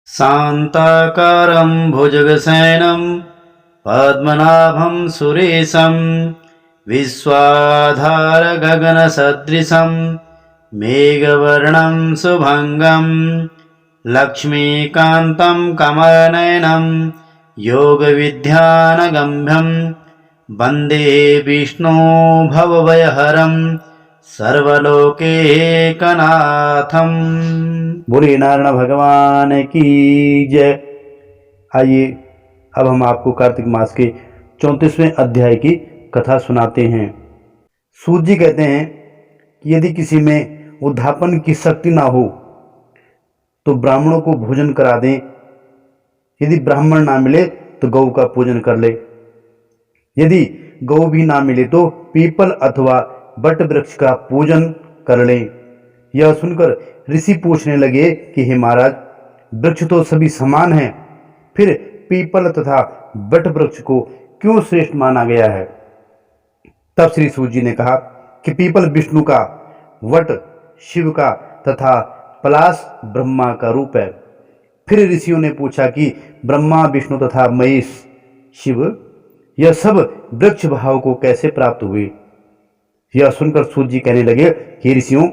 शान्ताकारं भुजगशयनं पद्मनाभं सुरेशं विश्वाधारगगनसदृशं मेघवर्णं शुभङ्गं लक्ष्मीकान्तं कमलनयनं योगविद्यानगम्यं वन्दे विष्णु भवभयहरं सर्वलोकैकनाथं। बोले नारायण भगवान की जय। आइए अब हम आपको कार्तिक मास के 34वें अध्याय की कथा सुनाते हैं। सूत जी कहते हैं कि यदि किसी में उद्धापन की शक्ति ना हो तो ब्राह्मणों को भोजन करा दें। यदि ब्राह्मण ना मिले तो गौ का पूजन कर ले। यदि गौ भी ना मिले तो पीपल अथवा बट वृक्ष का पूजन कर ले। यह सुनकर ऋषि पूछने लगे कि हे महाराज, वृक्ष तो सभी समान हैं, फिर पीपल तथा बट वृक्ष को क्यों श्रेष्ठ माना गया है? तब श्री सूत जी ने कहा कि पीपल विष्णु का, वट शिव का तथा पलाश ब्रह्मा का रूप है। फिर ऋषियों ने पूछा कि ब्रह्मा विष्णु तथा महेश शिव यह सब वृक्ष भाव को कैसे प्राप्त हुए? यह सुनकर सूत जी कहने लगे कि ऋषियों,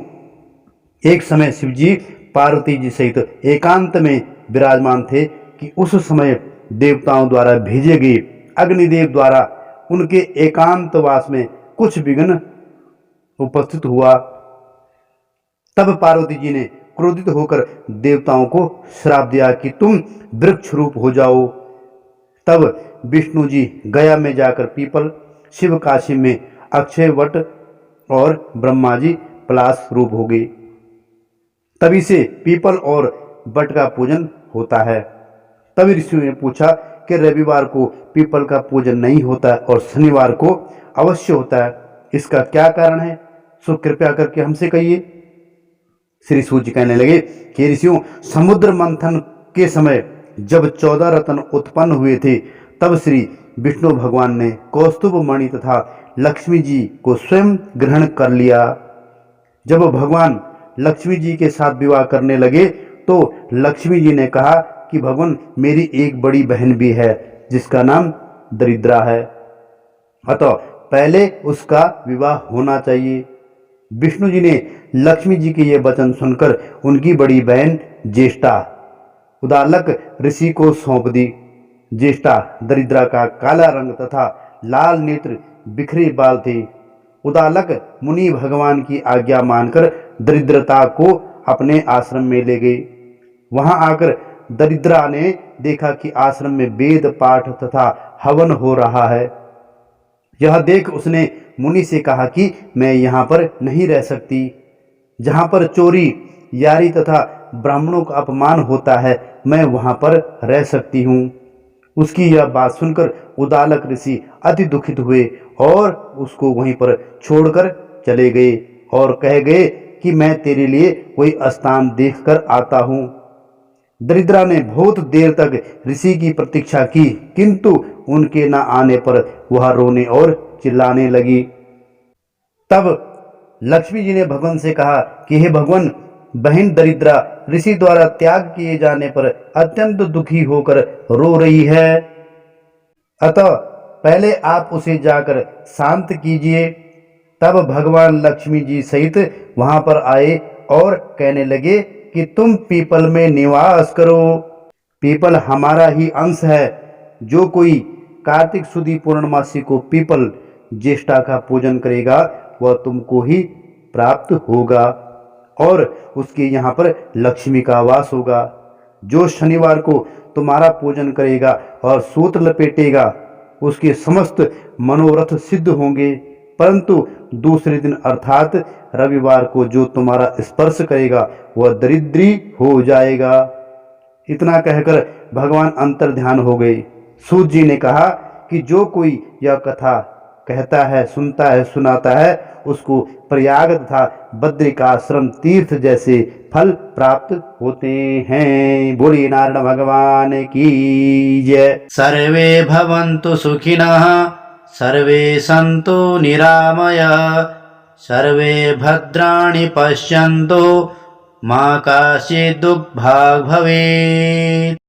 एक समय शिवजी पार्वती जी सहित एकांत में विराजमान थे कि उस समय देवताओं द्वारा भेजे गए अग्निदेव द्वारा उनके एकांतवास में कुछ विघ्न उपस्थित हुआ। तब पार्वती जी ने क्रोधित होकर देवताओं को श्राप दिया कि तुम वृक्ष रूप हो जाओ। तब विष्णु जी गया में जाकर पीपल, शिव काशी में अक्षय वट और ब्रह्मा जी पलाश रूप हो गए। तभी से पीपल और बट का पूजन होता है। तभी ऋषियों ने पूछा कि रविवार को पीपल का पूजन नहीं होता और शनिवार को अवश्य होता है, इसका क्या कारण है? सो कृपया करके हमसे कहिए। श्री सूत जी कहने लगे कि ऋषियों, समुद्र मंथन के समय जब 14 रत्न उत्पन्न हुए थे तब श्री विष्णु भगवान ने कौस्तुभ मणि तथा लक्ष्मी जी को स्वयं ग्रहण कर लिया। जब भगवान लक्ष्मी जी के साथ विवाह करने लगे तो लक्ष्मी जी ने कहा कि भगवान, मेरी एक बड़ी बहन भी है जिसका नाम दरिद्रा है, अतः पहले उसका विवाह होना चाहिए। विष्णु जी ने लक्ष्मी जी के ये वचन सुनकर उनकी बड़ी बहन ज्येष्ठा उदालक ऋषि को सौंप दी। ज्येष्ठा दरिद्रा का काला रंग तथा लाल नेत्र, बिखरे बाल थे। उदालक मुनि भगवान की आज्ञा मानकर दरिद्रता को अपने आश्रम में ले गए। वहां आकर दरिद्रा ने देखा कि आश्रम में वेद पाठ तथा हवन हो रहा है। यह देख उसने मुनि से कहा कि मैं यहाँ पर नहीं रह सकती। जहाँ पर चोरी, यारी तथा ब्राह्मणों का अपमान होता है, मैं वहाँ पर रह सकती हूँ। उसकी यह बात सुनकर उदालक ऋषि अति दुखित हुए और उसको वहीं पर छोड़कर चले गए और कह गए कि मैं तेरे लिए कोई स्थान देखकर आता हूँ। दरिद्रा ने बहुत देर तक ऋषि की प्रतीक्षा की, किंतु उनके न आने पर वह रोने और चिल्लाने लगी। तब लक्ष्मी जी ने भगवान से कहा कि हे भगवान, बहन दरिद्रा ऋषि द्वारा त्याग किए जाने पर अत्यंत दुखी होकर रो रही है, अतः पहले आप उसे जाकर शांत कीजिए। तब भगवान लक्ष्मी जी सहित वहां पर आए और कहने लगे कि तुम पीपल में निवास करो। पीपल हमारा ही अंश है। जो कोई कार्तिक सुदी पूर्णमासी को पीपल ज्येष्ठा का पूजन करेगा वह तुमको ही प्राप्त होगा और उसके यहाँ पर लक्ष्मी का वास होगा। जो शनिवार को तुम्हारा पूजन करेगा और सूत लपेटेगा उसके समस्त मनोरथ सिद्ध होंगे, परंतु दूसरे दिन अर्थात रविवार को जो तुम्हारा स्पर्श करेगा वह दरिद्री हो जाएगा। इतना कहकर भगवान अंतर्ध्यान हो गए। सूत जी ने कहा कि जो कोई यह कथा कहता है, सुनता है, सुनाता है, उसको प्रयाग तथा बद्रिकाश्रम तीर्थ जैसे फल प्राप्त होते हैं। बोलिए नारायण भगवान की जय। सर्वे भवन्तु सुखिनः, सर्वे सन्तु निरामया, सर्वे भद्राणि पश्यन्तु मा काचित् दुग्भाग् भवेत्।